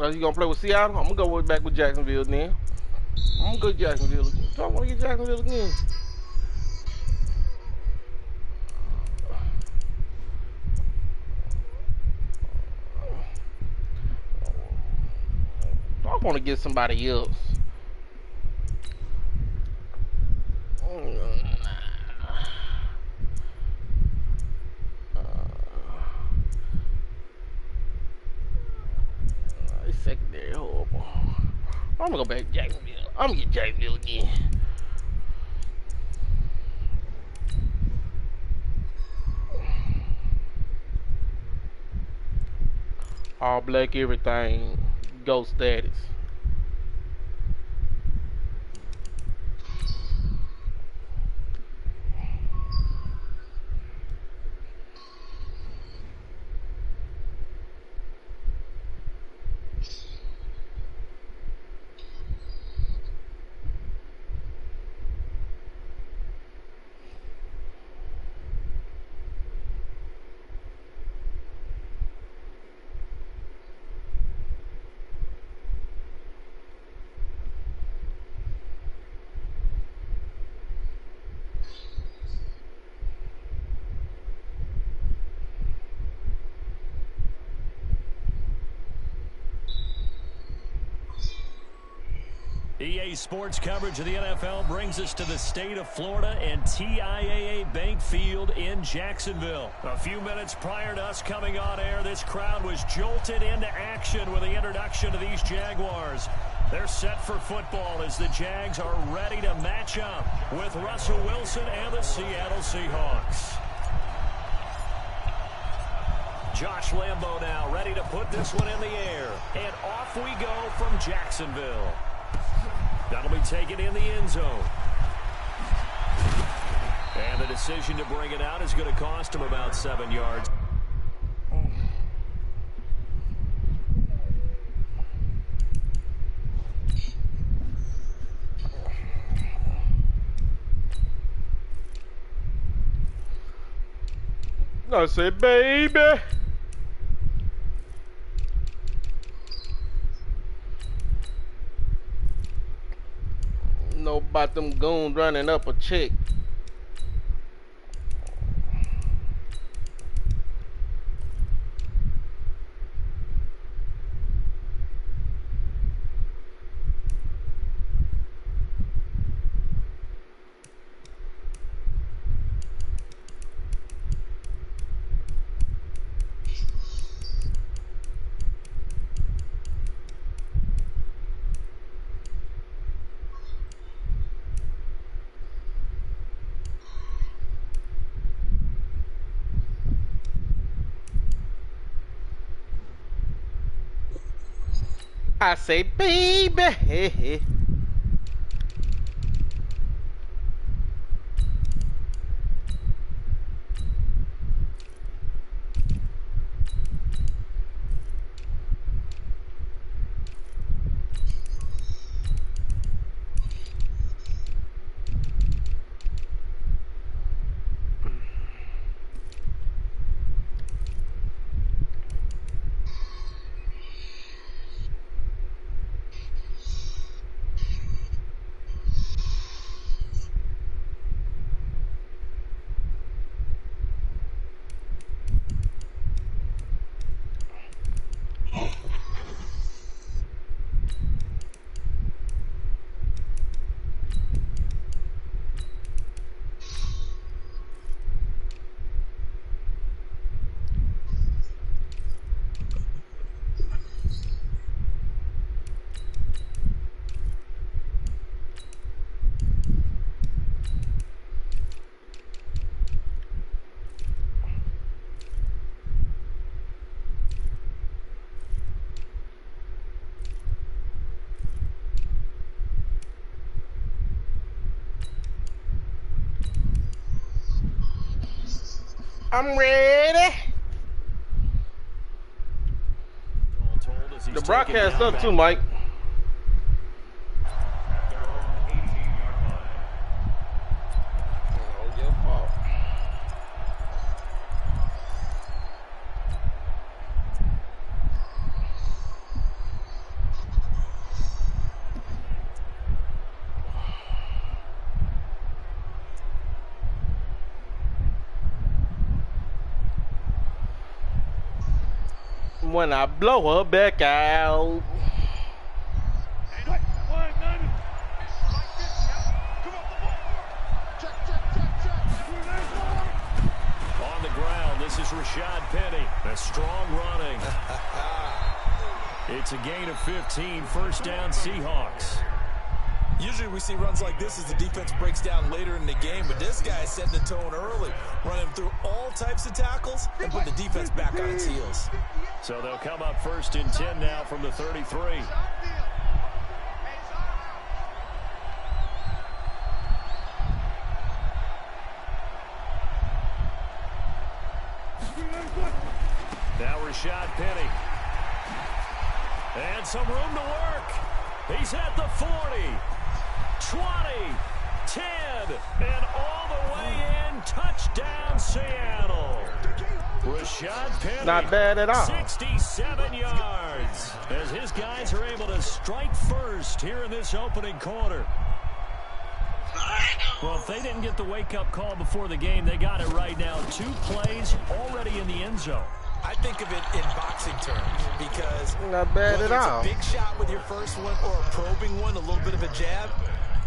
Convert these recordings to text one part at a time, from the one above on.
You gonna play with Seattle? I'm gonna go back with Jacksonville then. I'm gonna go to Jacksonville again. So I wanna get Jacksonville again. I wanna get somebody else. Secondary horrible. I'm gonna go back to Jacksonville. I'm gonna get Jacksonville again. All black everything. Ghost status. EA Sports coverage of the NFL brings us to the state of Florida and TIAA Bank Field in Jacksonville. A few minutes prior to us coming on air, this crowd was jolted into action with the introduction of these Jaguars. They're set for football as the Jags are ready to match up with Russell Wilson and the Seattle Seahawks. Josh Lambo now ready to put this one in the air. And off we go from Jacksonville. That'll be taken in the end zone. And the decision to bring it out is going to cost him about 7 yards. I say, baby. Know about them goons running up a chick. I say, baby. I'm ready. The broadcast up too, Mike. when I blow her back out. On the ground, this is Rashad Penny. A strong running. It's a gain of 15, first down Seahawks. Usually we see runs like this as the defense breaks down later in the game, but this guy is setting the tone early, running through all types of tackles and put the defense back on its heels. So they'll come up first and 10 now from the 33. Now Rashad Penny. And some room to work. He's at the 40. 20, 10, and all the way in. Touchdown, Seattle. Rashad Penny. Not bad at all. 67 yards. As his guys are able to strike first here in this opening quarter. Well, if they didn't get the wake-up call before the game, they got it right now. 2 plays already in the end zone. I think of it in boxing terms because not bad at all. It's a big shot with your first one or a probing one, a little bit of a jab.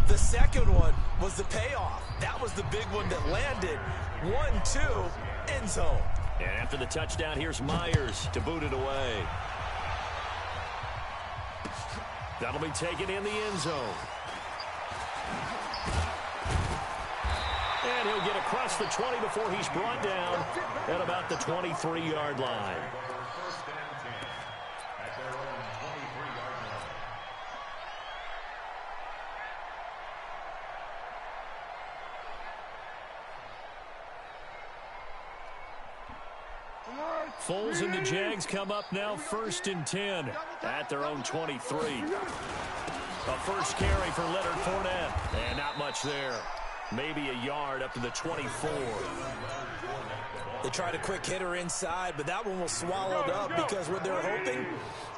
The second one was the payoff. That was the big one that landed. 1-2, end zone. And after the touchdown, here's Myers to boot it away. That'll be taken in the end zone. And he'll get across the 20 before he's brought down at about the 23-yard line. Foles and the Jags come up now first and 10 at their own 23. A first carry for Leonard Fournette. And not much there. Maybe a yard up to the 24. They tried a quick hitter inside, but that one was swallowed up because what they're hoping,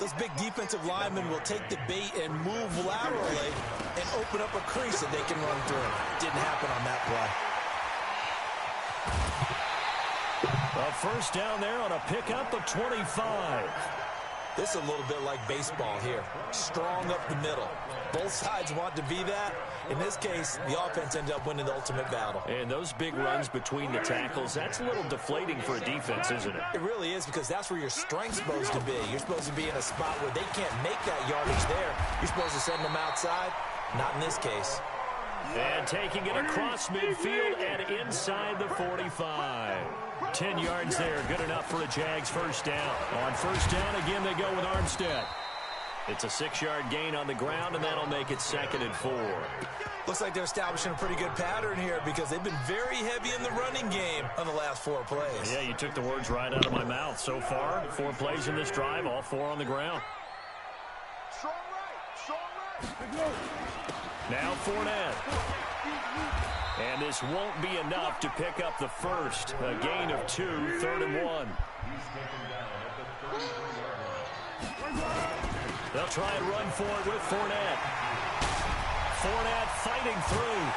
those big defensive linemen will take the bait and move laterally and open up a crease that they can run through. Didn't happen on that play. A first down there on a pickup of 25. This is a little bit like baseball here. Strong up the middle. Both sides want to be that. In this case, the offense ended up winning the ultimate battle. And those big runs between the tackles, that's a little deflating for a defense, isn't it? It really is, because that's where your strength's supposed to be. You're supposed to be in a spot where they can't make that yardage there. You're supposed to send them outside. Not in this case. And taking it across midfield and inside the 45. 10 yards there, good enough for a Jags first down. On first down, again, they go with Armstead. It's a 6-yard gain on the ground, and that'll make it 2nd and 4. Looks like they're establishing a pretty good pattern here because they've been very heavy in the running game on the last 4 plays. Yeah, you took the words right out of my mouth. So far, 4 plays in this drive, all 4 on the ground. Now Fournette. And this won't be enough to pick up the first. A gain of 2, 3rd and 1. They'll try and run for it with Fournette. Fournette fighting through.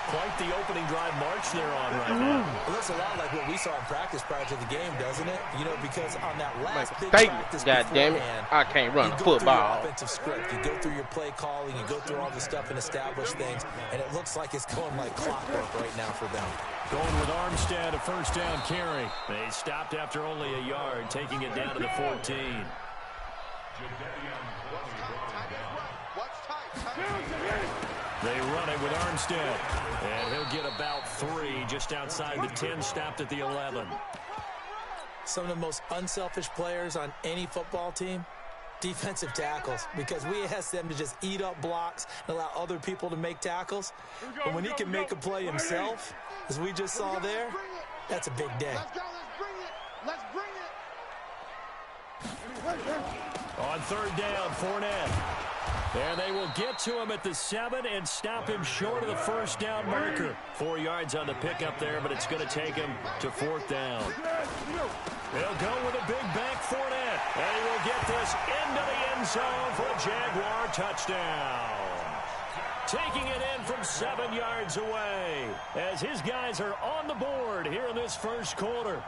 Quite the opening drive march they're on right now. It looks a lot like what we saw in practice prior to the game, doesn't it? You know, because on that last big statement, practice goddamn it, I can't run a football. You go through your offensive script, you go through your play calling, you go through all the stuff and establish things, and it looks like it's going like clockwork right now for them. Going with Armstead, a first down carry. They stopped after only a yard, taking it down to the 14. They run it with Armstead. And he'll get about 3 just outside the 10, stopped at the 11. Some of the most unselfish players on any football team, defensive tackles, because we ask them to just eat up blocks and allow other people to make tackles. But when he can make a play himself, as we just saw there, that's a big day. Let's bring it. On 3rd down, Fournette. And they will get to him at the 7 and stop him short of the first down marker. 4 yards on the pickup there, but it's going to take him to 4th down. They'll go with a big back Fournette. And he will get this into the end zone for a Jaguar touchdown. Taking it in from 7 yards away as his guys are on the board here in this first quarter.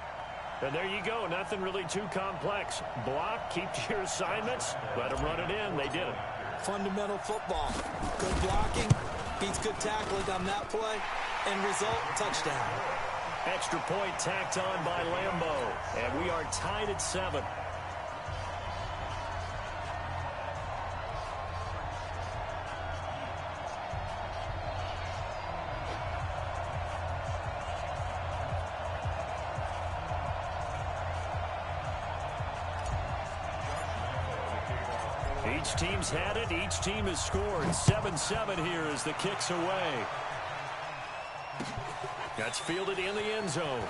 And there you go. Nothing really too complex. Block, keep to your assignments, let them run it in. They did it. Fundamental football. Good blocking beats good tackling on that play. End result, touchdown. Extra point tacked on by Lambo. And we are tied at 7. Each team's had it. Each team has scored. 7-7 here as the kick's away. That's fielded in the end zone.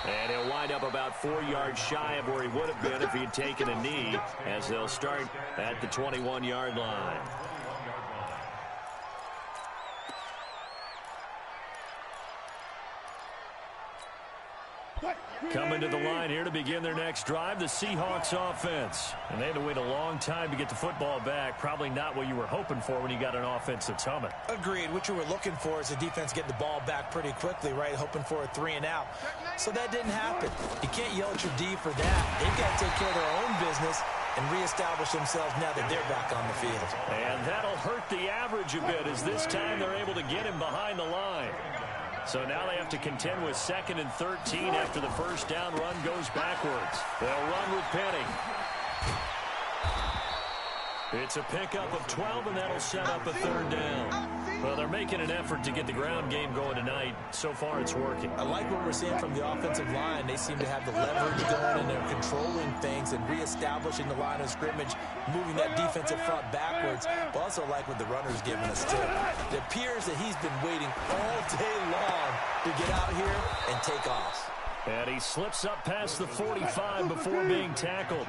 And he'll wind up about 4 yards shy of where he would have been if he'd taken a knee, as they'll start at the 21-yard line. Coming to the line here to begin their next drive, the Seahawks offense. And they had to wait a long time to get the football back. Probably not what you were hoping for when you got an offense that's humming. Agreed. What you were looking for is the defense getting the ball back pretty quickly, right? Hoping for a 3 and out. So that didn't happen. You can't yell at your D for that. They've got to take care of their own business and reestablish themselves now that they're back on the field. And that'll hurt the average a bit, as this time they're able to get him behind the line. So now they have to contend with 2nd and 13 after the first down run goes backwards. They'll run with Penny. It's a pickup of 12, and that'll set up a 3rd down. Well, they're making an effort to get the ground game going tonight. So far, it's working. I like what we're seeing from the offensive line. They seem to have the leverage going, and they're controlling things and reestablishing the line of scrimmage, moving that defensive front backwards. But also like what the runner's giving us, too. It appears that he's been waiting all day long to get out here and take off. And he slips up past the 45 before being tackled.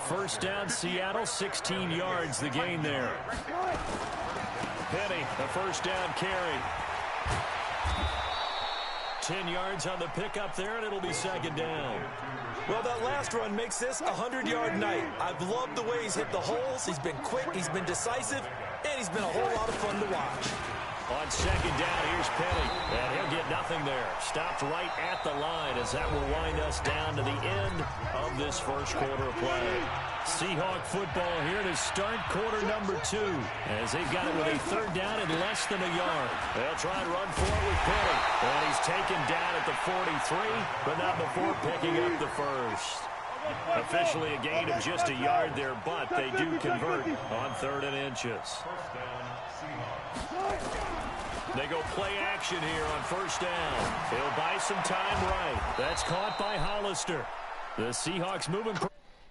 First down, Seattle, 16 yards, the gain there. Penny, the first down carry. 10 yards on the pickup there, and it'll be 2nd down. Well, that last run makes this a 100-yard night. I've loved the way he's hit the holes. He's been quick, he's been decisive, and he's been a whole lot of fun to watch. On 2nd down, here's Penny, and he'll get nothing there. Stopped right at the line, as that will wind us down to the end of this first quarter of play. Seahawk football here to start quarter number 2, as they've got it with a 3rd down and less than a yard. They'll try and run for it with Penny, and he's taken down at the 43, but not before picking up the first. Officially a gain of just a yard there, but they do convert on 3rd and inches. They go play action here on first down. He'll buy some time right. That's caught by Hollister. The Seahawks moving.